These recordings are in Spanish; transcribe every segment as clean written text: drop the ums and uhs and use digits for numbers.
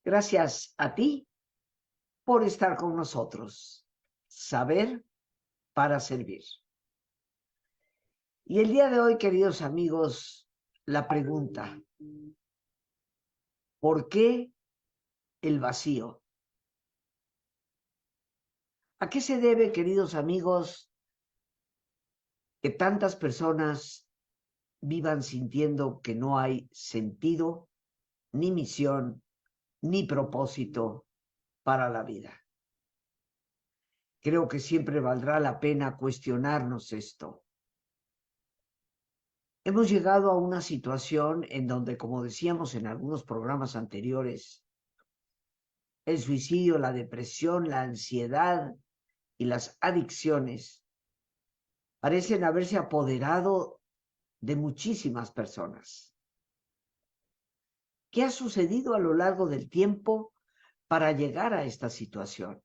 Gracias a ti por estar con nosotros. Saber para servir. Y el día de hoy, queridos amigos, la pregunta: ¿por qué el vacío? ¿A qué se debe, queridos amigos, que tantas personas vivan sintiendo que no hay sentido, ni misión, ni propósito para la vida? Creo que siempre valdrá la pena cuestionarnos esto. Hemos llegado a una situación en donde, como decíamos en algunos programas anteriores, el suicidio, la depresión, la ansiedad y las adicciones parecen haberse apoderado de muchísimas personas. ¿Qué ha sucedido a lo largo del tiempo para llegar a esta situación?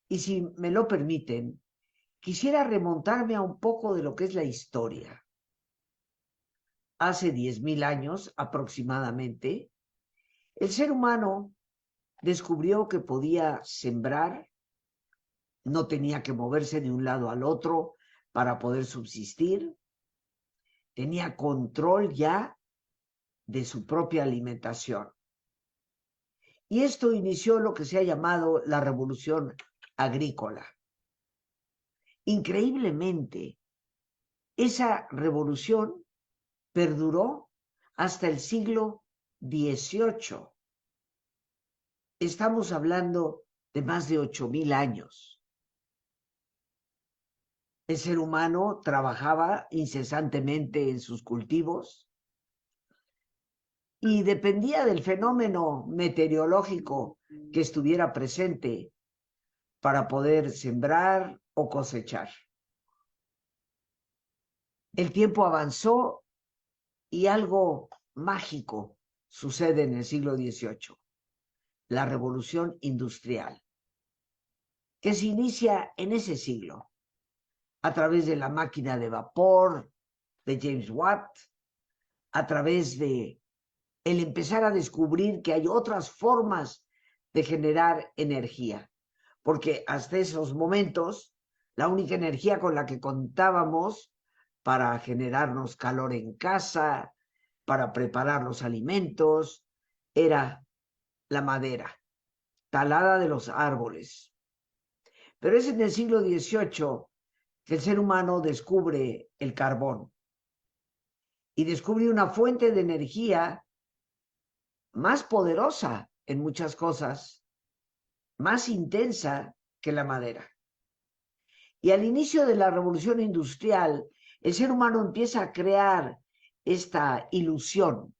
Y si me lo permiten, quisiera remontarme a un poco de lo que es la historia. Hace 10,000 años aproximadamente, el ser humano descubrió que podía sembrar, no tenía que moverse de un lado al otro para poder subsistir, tenía control ya de su propia alimentación. Y esto inició lo que se ha llamado la revolución agrícola. Increíblemente, esa revolución perduró hasta el siglo XVIII. Estamos hablando de más de 8,000 años. El ser humano trabajaba incesantemente en sus cultivos y dependía del fenómeno meteorológico que estuviera presente para poder sembrar o cosechar. El tiempo avanzó y algo mágico sucede en el siglo XVIII, la revolución industrial, que se inicia en ese siglo a través de la máquina de vapor de James Watt, a través de el empezar a descubrir que hay otras formas de generar energía, porque hasta esos momentos la única energía con la que contábamos para generarnos calor en casa, para preparar los alimentos, era la madera, talada de los árboles. Pero es en el siglo XVIII que el ser humano descubre el carbón y descubre una fuente de energía más poderosa en muchas cosas, más intensa que la madera. Y al inicio de la revolución industrial, el ser humano empieza a crear esta ilusión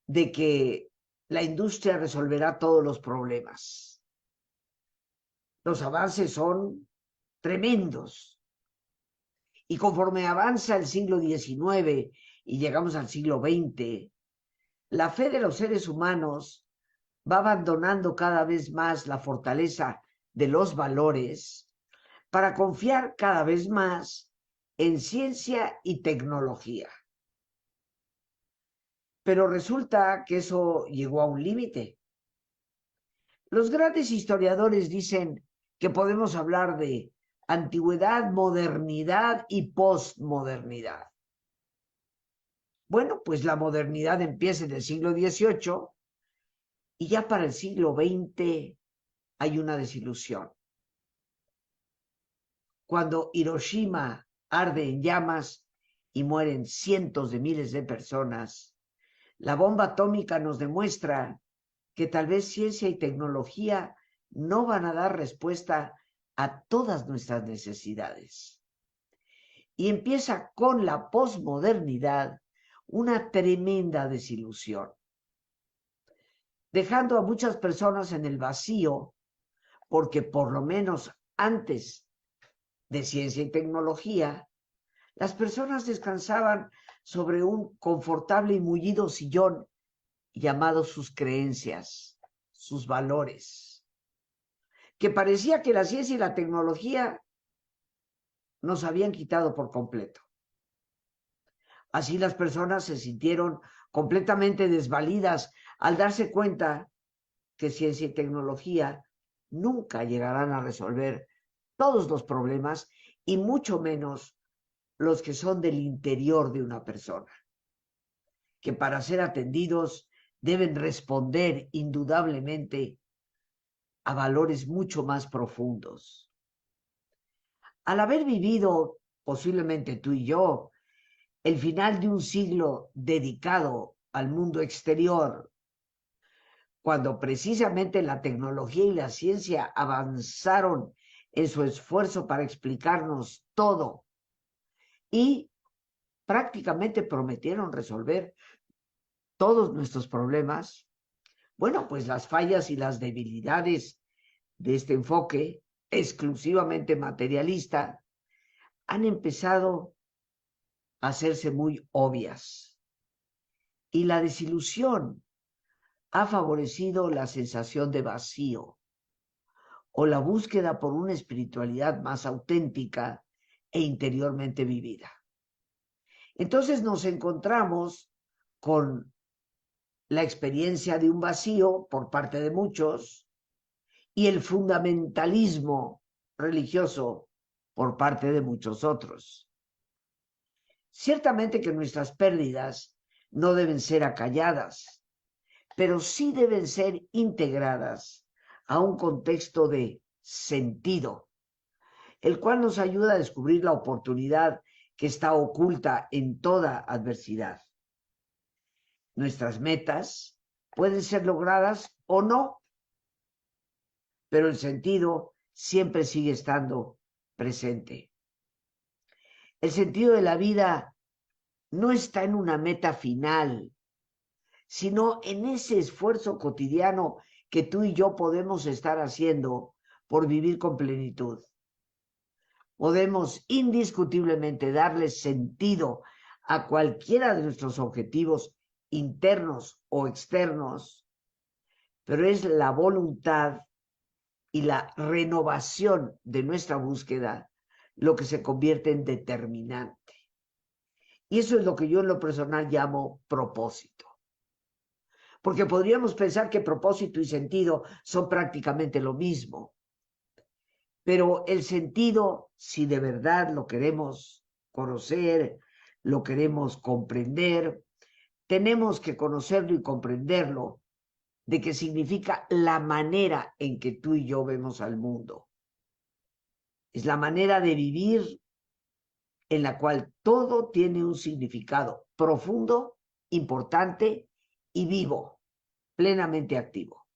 de que la industria resolverá todos los problemas. Los avances son tremendos. Y conforme avanza el siglo XIX y llegamos al siglo XX, la fe de los seres humanos va abandonando cada vez más la fortaleza de los valores para confiar cada vez más en ciencia y tecnología. Pero resulta que eso llegó a un límite. Los grandes historiadores dicen que podemos hablar de antigüedad, modernidad y postmodernidad. Bueno, pues la modernidad empieza en el siglo XVIII y ya para el siglo XX hay una desilusión. Cuando Hiroshima arde en llamas y mueren cientos de miles de personas, la bomba atómica nos demuestra que tal vez ciencia y tecnología no van a dar respuesta a todas nuestras necesidades. Y empieza con la posmodernidad una tremenda desilusión, dejando a muchas personas en el vacío, porque por lo menos antes de ciencia y tecnología, las personas descansaban sobre un confortable y mullido sillón llamado sus creencias, sus valores, que parecía que la ciencia y la tecnología nos habían quitado por completo. Así las personas se sintieron completamente desvalidas al darse cuenta que ciencia y tecnología nunca llegarán a resolver todos los problemas y mucho menos los que son del interior de una persona, que para ser atendidos deben responder indudablemente a valores mucho más profundos. Al haber vivido, posiblemente tú y yo, el final de un siglo dedicado al mundo exterior, cuando precisamente la tecnología y la ciencia avanzaron en su esfuerzo para explicarnos todo y prácticamente prometieron resolver todos nuestros problemas, bueno, pues las fallas y las debilidades de este enfoque exclusivamente materialista han empezado a hacerse muy obvias. Y la desilusión ha favorecido la sensación de vacío o la búsqueda por una espiritualidad más auténtica e interiormente vivida. Entonces nos encontramos con la experiencia de un vacío por parte de muchos y el fundamentalismo religioso por parte de muchos otros. Ciertamente que nuestras pérdidas no deben ser acalladas, pero sí deben ser integradas a un contexto de sentido, el cual nos ayuda a descubrir la oportunidad que está oculta en toda adversidad. Nuestras metas pueden ser logradas o no, pero el sentido siempre sigue estando presente. El sentido de la vida no está en una meta final, sino en ese esfuerzo cotidiano que tú y yo podemos estar haciendo por vivir con plenitud. Podemos indiscutiblemente darle sentido a cualquiera de nuestros objetivos internos o externos, pero es la voluntad y la renovación de nuestra búsqueda lo que se convierte en determinante. Y eso es lo que yo en lo personal llamo propósito. Porque podríamos pensar que propósito y sentido son prácticamente lo mismo. Pero el sentido, si de verdad lo queremos conocer, lo queremos comprender, tenemos que conocerlo y comprenderlo de qué significa la manera en que tú y yo vemos al mundo. Es la manera de vivir en la cual todo tiene un significado profundo, importante y vivo, plenamente activo.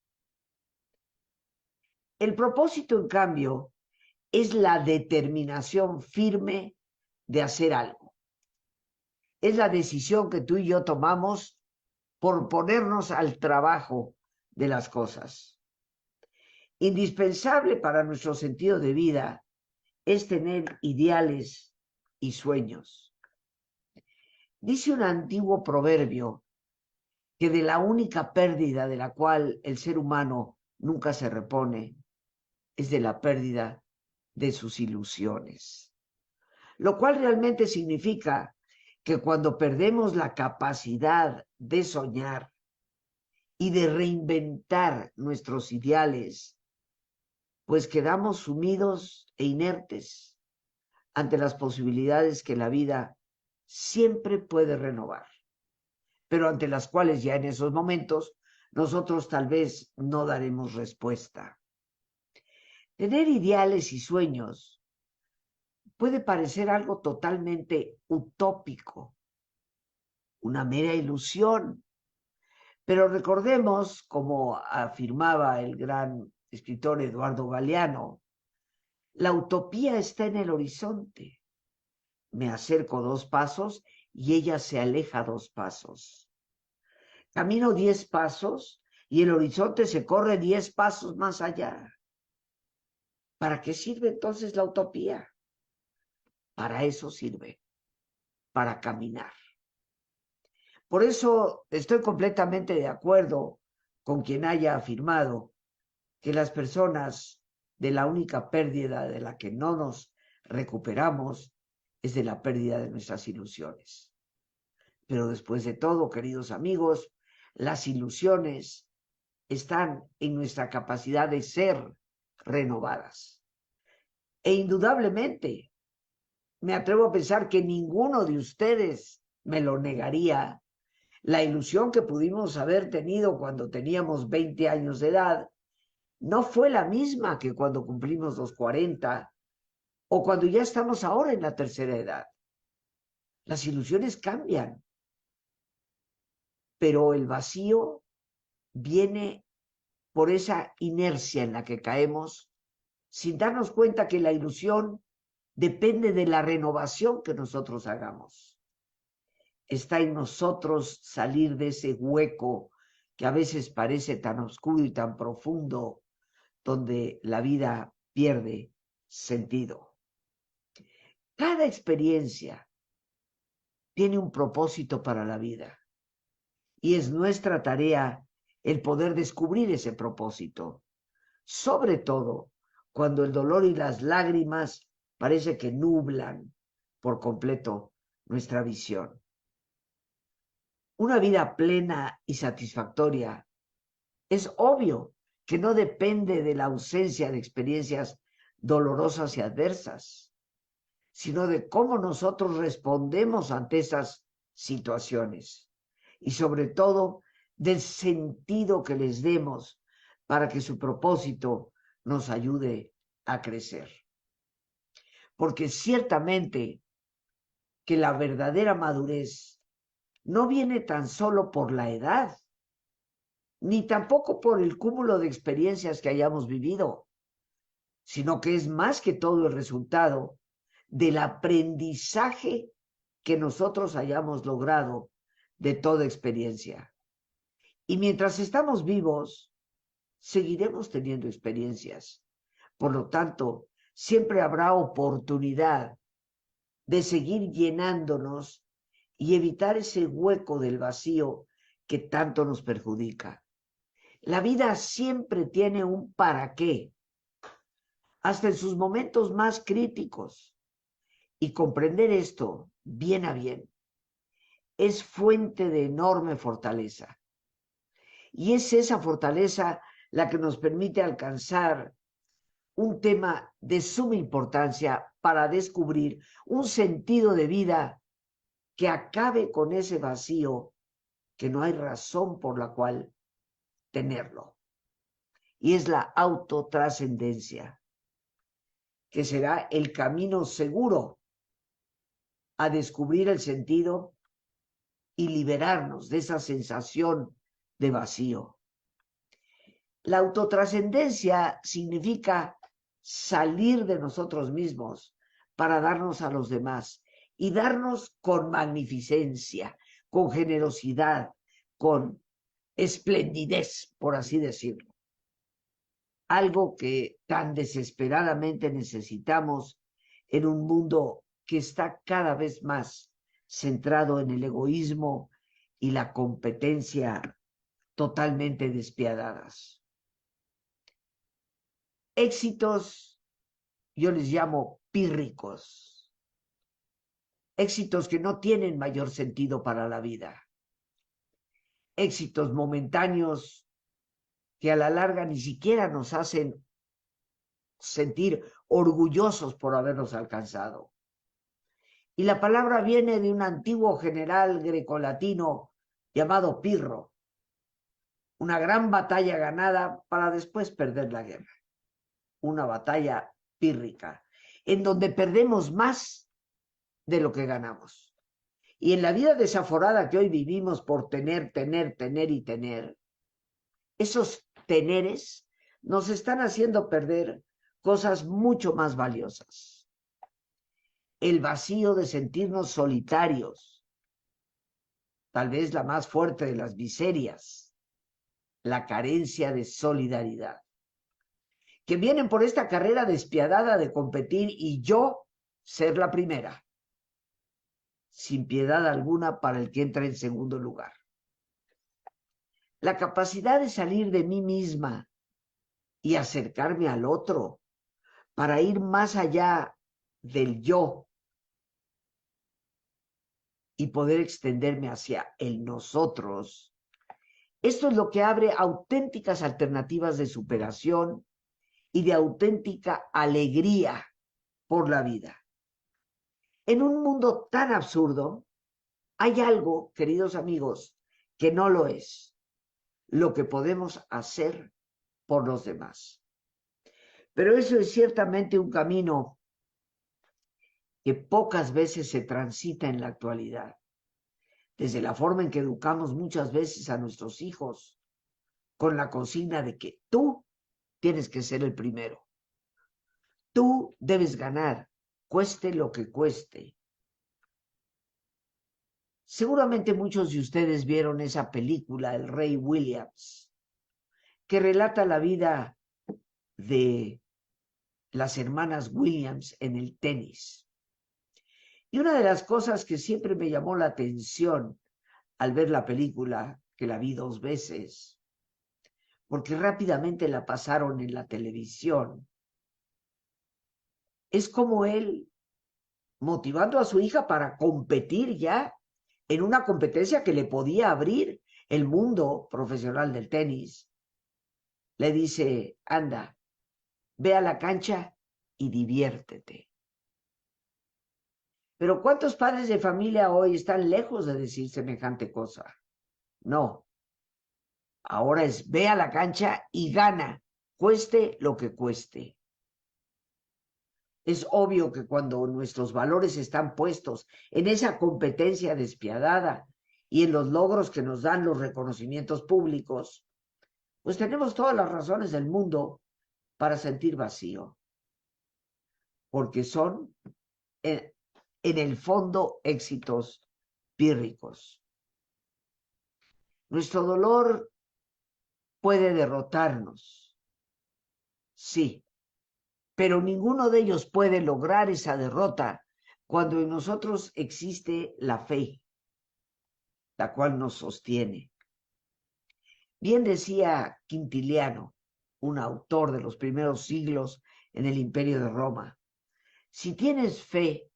El propósito, en cambio, es la determinación firme de hacer algo. Es la decisión que tú y yo tomamos por ponernos al trabajo de las cosas. Indispensable para nuestro sentido de vida es tener ideales y sueños. Dice un antiguo proverbio que de la única pérdida de la cual el ser humano nunca se repone es de la pérdida de sus ilusiones. Lo cual realmente significa que cuando perdemos la capacidad de soñar y de reinventar nuestros ideales, pues quedamos sumidos e inertes ante las posibilidades que la vida siempre puede renovar, pero ante las cuales ya en esos momentos nosotros tal vez no daremos respuesta. Tener ideales y sueños puede parecer algo totalmente utópico, una mera ilusión, pero recordemos, como afirmaba el gran escritor Eduardo Galeano, la utopía está en el horizonte. Me acerco 2 pasos y ella se aleja 2 pasos. Camino 10 pasos y el horizonte se corre 10 pasos más allá. ¿Para qué sirve entonces la utopía? Para eso sirve, para caminar. Por eso estoy completamente de acuerdo con quien haya afirmado que las personas de la única pérdida de la que no nos recuperamos es de la pérdida de nuestras ilusiones. Pero después de todo, queridos amigos, las ilusiones están en nuestra capacidad de ser renovadas. E indudablemente, me atrevo a pensar que ninguno de ustedes me lo negaría. La ilusión que pudimos haber tenido cuando teníamos 20 años de edad no fue la misma que cuando cumplimos los 40 o cuando ya estamos ahora en la tercera edad. Las ilusiones cambian, pero el vacío viene por esa inercia en la que caemos sin darnos cuenta que la ilusión depende de la renovación que nosotros hagamos. Está en nosotros salir de ese hueco que a veces parece tan oscuro y tan profundo, donde la vida pierde sentido. Cada experiencia tiene un propósito para la vida y es nuestra tarea el poder descubrir ese propósito, sobre todo cuando el dolor y las lágrimas parece que nublan por completo nuestra visión. Una vida plena y satisfactoria es obvio que no depende de la ausencia de experiencias dolorosas y adversas, sino de cómo nosotros respondemos ante esas situaciones y sobre todo del sentido que les demos para que su propósito nos ayude a crecer. Porque ciertamente que la verdadera madurez no viene tan solo por la edad, ni tampoco por el cúmulo de experiencias que hayamos vivido, sino que es más que todo el resultado del aprendizaje que nosotros hayamos logrado de toda experiencia. Y mientras estamos vivos, seguiremos teniendo experiencias. Por lo tanto, siempre habrá oportunidad de seguir llenándonos y evitar ese hueco del vacío que tanto nos perjudica. La vida siempre tiene un para qué, hasta en sus momentos más críticos. Y comprender esto bien a bien es fuente de enorme fortaleza. Y es esa fortaleza la que nos permite alcanzar un tema de suma importancia para descubrir un sentido de vida que acabe con ese vacío que no hay razón por la cual tenerlo. Y es la autotrascendencia, que será el camino seguro a descubrir el sentido y liberarnos de esa sensación de vacío. La autotrascendencia significa salir de nosotros mismos para darnos a los demás y darnos con magnificencia, con generosidad, con esplendidez, por así decirlo. Algo que tan desesperadamente necesitamos en un mundo que está cada vez más centrado en el egoísmo y la competencia totalmente despiadadas. Éxitos, yo les llamo pírricos, éxitos que no tienen mayor sentido para la vida, éxitos momentáneos que a la larga ni siquiera nos hacen sentir orgullosos por haberlos alcanzado. Y la palabra viene de un antiguo general grecolatino llamado Pirro, una gran batalla ganada para después perder la guerra, una batalla pírrica, en donde perdemos más de lo que ganamos. Y en la vida desaforada que hoy vivimos por tener, esos teneres nos están haciendo perder cosas mucho más valiosas. El vacío de sentirnos solitarios, tal vez la más fuerte de las miserias, la carencia de solidaridad, que vienen por esta carrera despiadada de competir y yo ser la primera, sin piedad alguna para el que entra en segundo lugar. La capacidad de salir de mí misma y acercarme al otro para ir más allá del yo y poder extenderme hacia el nosotros, esto es lo que abre auténticas alternativas de superación y de auténtica alegría por la vida. En un mundo tan absurdo, hay algo, queridos amigos, que no lo es: lo que podemos hacer por los demás. Pero eso es ciertamente un camino que pocas veces se transita en la actualidad, desde la forma en que educamos muchas veces a nuestros hijos, con la consigna de que tú tienes que ser el primero, tú debes ganar, cueste lo que cueste. Seguramente muchos de ustedes vieron esa película, El Rey Williams, que relata la vida de las hermanas Williams en el tenis. Y una de las cosas que siempre me llamó la atención al ver la película, que la vi 2 veces, porque rápidamente la pasaron en la televisión, es como él, motivando a su hija para competir ya en una competencia que le podía abrir el mundo profesional del tenis, le dice: anda, ve a la cancha y diviértete. Pero ¿cuántos padres de familia hoy están lejos de decir semejante cosa? No. Ahora es: ve a la cancha y gana, cueste lo que cueste. Es obvio que cuando nuestros valores están puestos en esa competencia despiadada y en los logros que nos dan los reconocimientos públicos, pues tenemos todas las razones del mundo para sentir vacío, porque son en el fondo éxitos pírricos. Nuestro dolor puede derrotarnos, sí, pero ninguno de ellos puede lograr esa derrota cuando en nosotros existe la fe, la cual nos sostiene. Bien decía Quintiliano, un autor de los primeros siglos en el Imperio de Roma: si tienes fe,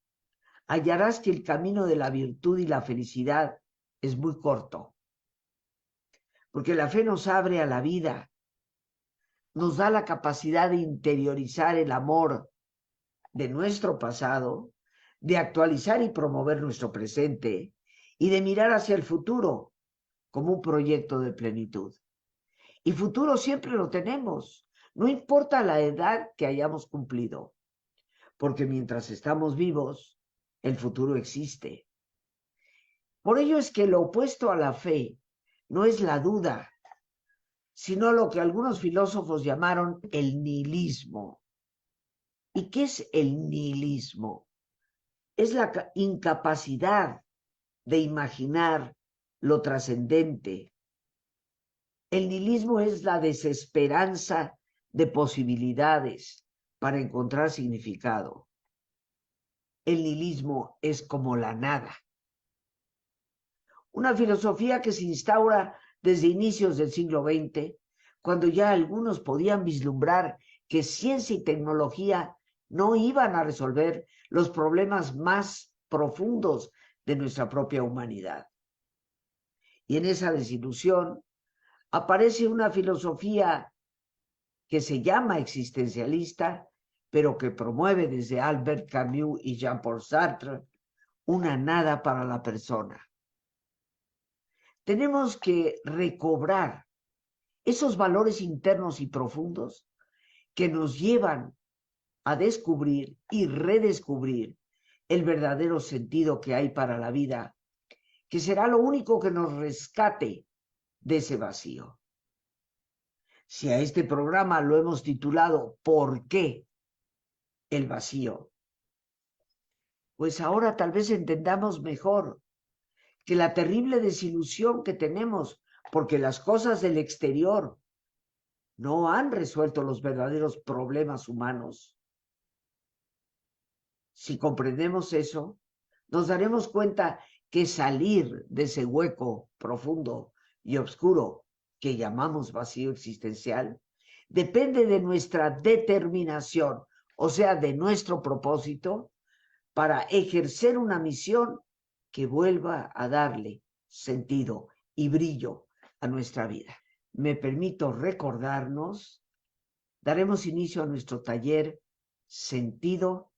hallarás que el camino de la virtud y la felicidad es muy corto, porque la fe nos abre a la vida, nos da la capacidad de interiorizar el amor de nuestro pasado, de actualizar y promover nuestro presente y de mirar hacia el futuro como un proyecto de plenitud. Y futuro siempre lo tenemos, no importa la edad que hayamos cumplido, porque mientras estamos vivos, el futuro existe. Por ello es que lo opuesto a la fe no es la duda, sino lo que algunos filósofos llamaron el nihilismo. ¿Y qué es el nihilismo? Es la incapacidad de imaginar lo trascendente. El nihilismo es la desesperanza de posibilidades para encontrar significado. El nihilismo es como la nada. Una filosofía que se instaura desde inicios del siglo XX, cuando ya algunos podían vislumbrar que ciencia y tecnología no iban a resolver los problemas más profundos de nuestra propia humanidad. Y en esa desilusión aparece una filosofía que se llama existencialista, pero que promueve desde Albert Camus y Jean-Paul Sartre una nada para la persona. Tenemos que recobrar esos valores internos y profundos que nos llevan a descubrir y redescubrir el verdadero sentido que hay para la vida, que será lo único que nos rescate de ese vacío. Si a este programa lo hemos titulado ¿Por qué el vacío? Pues ahora tal vez entendamos mejor que la terrible desilusión que tenemos porque las cosas del exterior no han resuelto los verdaderos problemas humanos. Si comprendemos eso, nos daremos cuenta que salir de ese hueco profundo y oscuro que llamamos vacío existencial depende de nuestra determinación, o sea, de nuestro propósito, para ejercer una misión que vuelva a darle sentido y brillo a nuestra vida. Me permito recordarnos, daremos inicio a nuestro taller Sentido,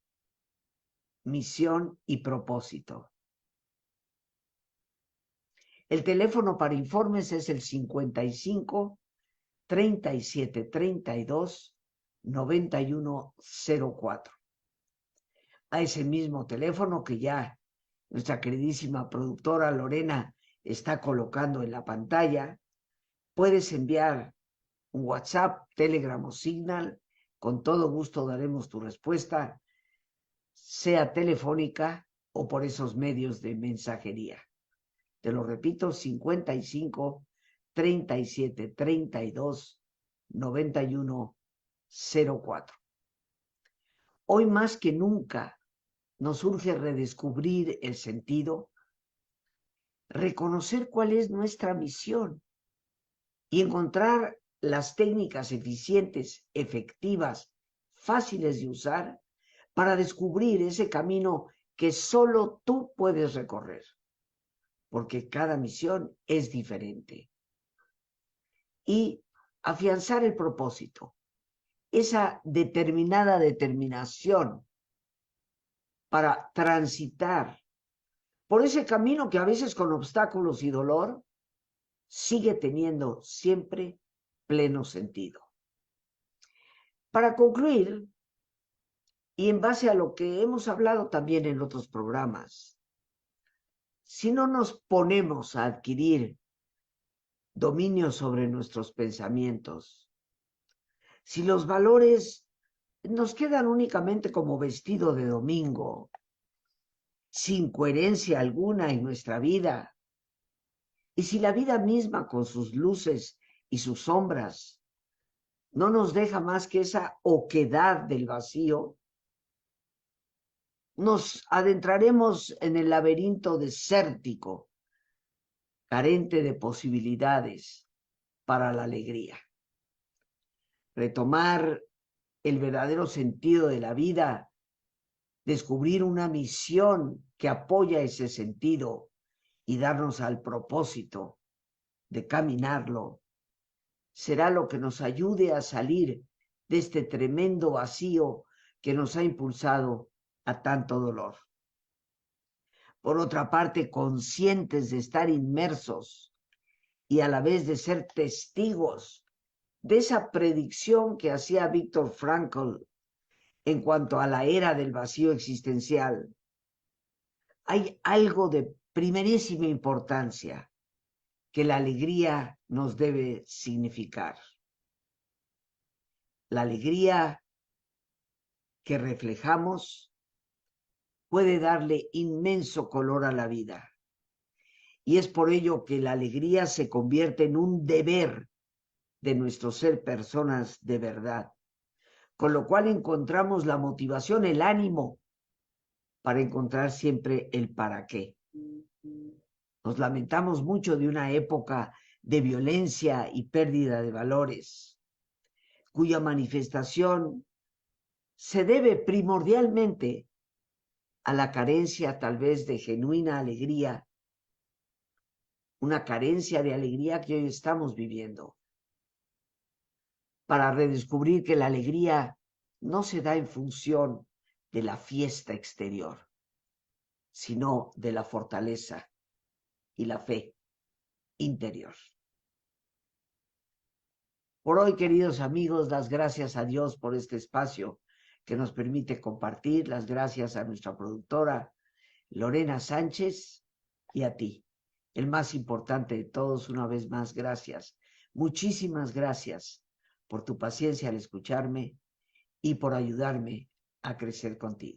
Misión y Propósito. El teléfono para informes es el 55 37 32 9104. A ese mismo teléfono que ya nuestra queridísima productora Lorena está colocando en la pantalla, puedes enviar un WhatsApp, Telegram o Signal. Con todo gusto daremos tu respuesta, sea telefónica o por esos medios de mensajería. Te lo repito, 55 37 32 91 04. Hoy más que nunca nos urge redescubrir el sentido, reconocer cuál es nuestra misión y encontrar las técnicas eficientes, efectivas, fáciles de usar para descubrir ese camino que solo tú puedes recorrer, porque cada misión es diferente. Y afianzar el propósito, esa determinación para transitar por ese camino que a veces con obstáculos y dolor sigue teniendo siempre pleno sentido. Para concluir, y en base a lo que hemos hablado también en otros programas, si no nos ponemos a adquirir dominio sobre nuestros pensamientos, si los valores nos quedan únicamente como vestido de domingo, sin coherencia alguna en nuestra vida, y si la vida misma con sus luces y sus sombras no nos deja más que esa oquedad del vacío, nos adentraremos en el laberinto desértico, carente de posibilidades para la alegría. Retomar el verdadero sentido de la vida, descubrir una misión que apoya ese sentido y darnos al propósito de caminarlo, será lo que nos ayude a salir de este tremendo vacío que nos ha impulsado a tanto dolor. Por otra parte, conscientes de estar inmersos y a la vez de ser testigos de esa predicción que hacía Viktor Frankl en cuanto a la era del vacío existencial, hay algo de primerísima importancia que la alegría nos debe significar. La alegría que reflejamos puede darle inmenso color a la vida. Y es por ello que la alegría se convierte en un deber de nuestro ser personas de verdad, con lo cual encontramos la motivación, el ánimo, para encontrar siempre el para qué. Nos lamentamos mucho de una época de violencia y pérdida de valores, cuya manifestación se debe primordialmente a la carencia tal vez de genuina alegría, una carencia de alegría que hoy estamos viviendo, para redescubrir que la alegría no se da en función de la fiesta exterior, sino de la fortaleza y la fe interior. Por hoy, queridos amigos, las gracias a Dios por este espacio que nos permite compartir, las gracias a nuestra productora Lorena Sánchez y a ti, el más importante de todos, una vez más, gracias. Muchísimas gracias por tu paciencia al escucharme y por ayudarme a crecer contigo.